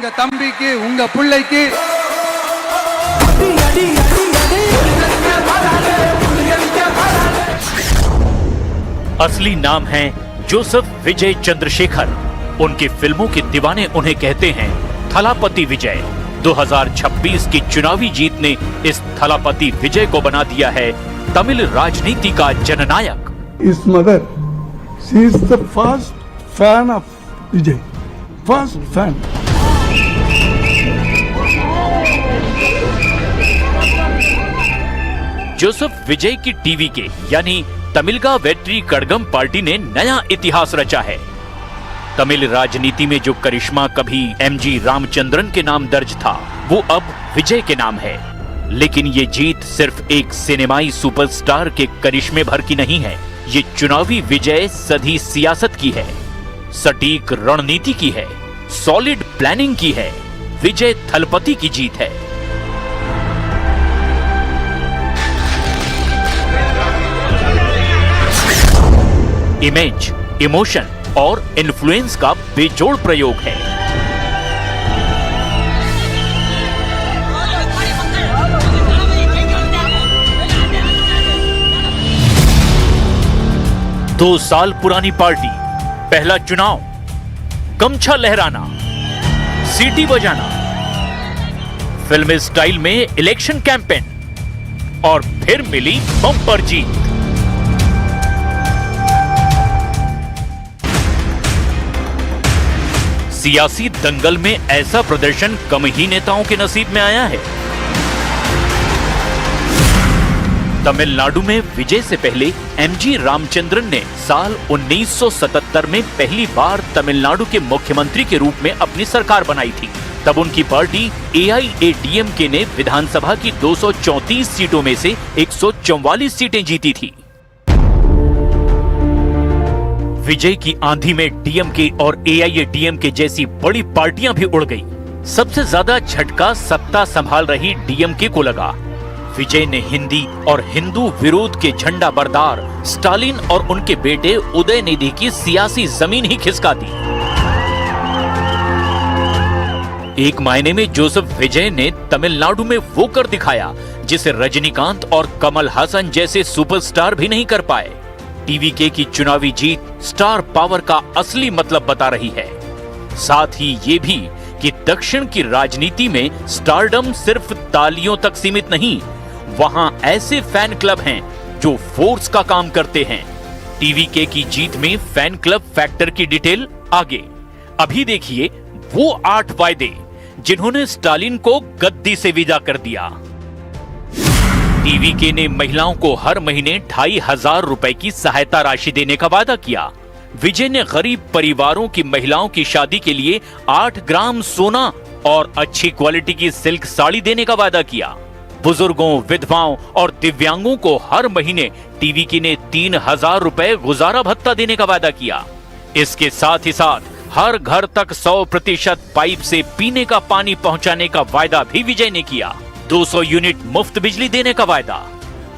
உங்க தம்பிக்கு உங்க பிள்ளைக்கு असली नाम है जोसेफ विजय चंद्रशेखर। उनकी फिल्मों के दीवाने उन्हें कहते हैं थलापति विजय। 2026 की चुनावी जीत ने इस थलापति विजय को बना दिया है तमिल राजनीति का जननायक। His mother, she is the first fan of Vijay. First fan. Joseph Vijay की टीवी के यानी तमिलगा वेट्री कड़गम पार्टी ने नया इतिहास रचा है। तमिल राजनीति में जो करिश्मा कभी एमजी रामचंद्रन के नाम दर्ज था, वो अब विजय के नाम है। लेकिन ये जीत सिर्फ एक सिनेमाई सुपरस्टार के करिश्मे भर की नहीं है। ये चुनावी विजय सधी सियासत की है, सटीक रणनीति की है, सॉलिड प्लानिंग की है। विजय थलपति की जीत है। इमेज, इमोशन और इन्फ्लुएंस का बेजोड़ प्रयोग है। दो साल पुरानी पार्टी, पहला चुनाव, गमछा लहराना, सीटी बजाना, फिल्मी स्टाइल में इलेक्शन कैंपेन और फिर मिली बम्पर जीत। सियासी दंगल में ऐसा प्रदर्शन कम ही नेताओं के नसीब में आया है। तमिलनाडु में विजय से पहले एमजी रामचंद्रन ने साल 1977 में पहली बार तमिलनाडु के मुख्यमंत्री के रूप में अपनी सरकार बनाई थी। तब उनकी पार्टी AIADMK ने विधानसभा की 234 सीटों में से 144 सीटें जीती थी। विजय की आंधी में DMK और AIADMK जैसी बड़ी पार्टियां भी उड़ गई। सबसे ज्यादा झटका सत्ता संभाल रही DMK को लगा। विजय ने हिंदी और हिंदू विरोध के झंडा बरदार स्टालिन और उनके बेटे उदयनिधि की सियासी जमीन ही खिसका दी। एक मायने में जोसेफ विजय ने तमिलनाडु में वो कर दिखाया जिसे रजनीकांत और कमल हासन जैसे सुपरस्टार भी नहीं कर पाए। TVK की चुनावी जीत स्टार पावर का असली मतलब बता रही है। साथ ही ये भी कि दक्षिण की राजनीति में स्टारडम सिर्फ तालियों तक सीमित नहीं, वहां ऐसे फैन क्लब हैं जो फोर्स का काम करते हैं। TVK की जीत में फैन क्लब फैक्टर की डिटेल आगे। अभी देखिए वो 8 वायदे जिन्होंने स्टालिन को गद्दी से विदा कर दिया। TVK ने महिलाओं को हर महीने 2500 रुपए की सहायता राशि देने का वादा किया। विजय ने गरीब परिवारों की महिलाओं की शादी के लिए 8 ग्राम सोना और अच्छी क्वालिटी की सिल्क साड़ी देने का वादा किया। बुजुर्गों, विधवाओं और दिव्यांगों को हर महीने TVK ने 3000 रुपए गुजारा भत्ता देने का वादा किया। इसके साथ ही साथ हर घर तक 100% पाइप से पीने का पानी पहुंचाने का वायदा भी विजय ने किया। 200 यूनिट मुफ्त बिजली देने का वायदा,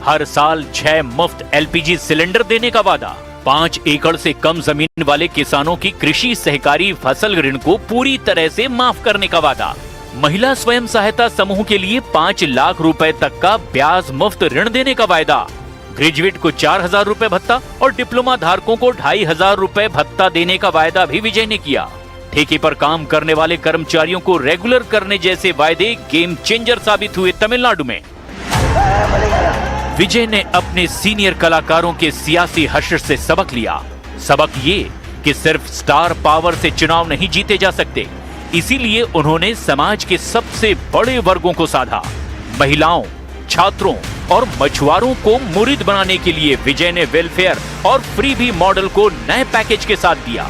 हर साल 6 मुफ्त LPG सिलेंडर देने का वादा, 5 एकड़ से कम जमीन वाले किसानों की कृषि सहकारी फसल ऋण को पूरी तरह से माफ करने का वादा, महिला स्वयं सहायता समूह के लिए 5 लाख रुपए तक का ब्याज मुफ्त ऋण देने का वायदा, ग्रेजुएट को 4000 रुपए भत्ता और डिप्लोमा धारकों को 2500 रुपए भत्ता देने का वायदा भी विजय ने किया। ठेके पर काम करने वाले कर्मचारियों को रेगुलर करने जैसे वायदे गेम चेंजर साबित हुए तमिलनाडु में। विजय ने अपने सीनियर कलाकारों के सियासी हश्र से सबक लिया। सबक ये कि सिर्फ स्टार पावर से चुनाव नहीं जीते जा सकते। इसीलिए उन्होंने समाज के सबसे बड़े वर्गों को साधा। महिलाओं, छात्रों और मछुआरों को मुरीद बनाने के लिए विजय ने वेलफेयर और फ्रीबी मॉडल को नए पैकेज के साथ दिया।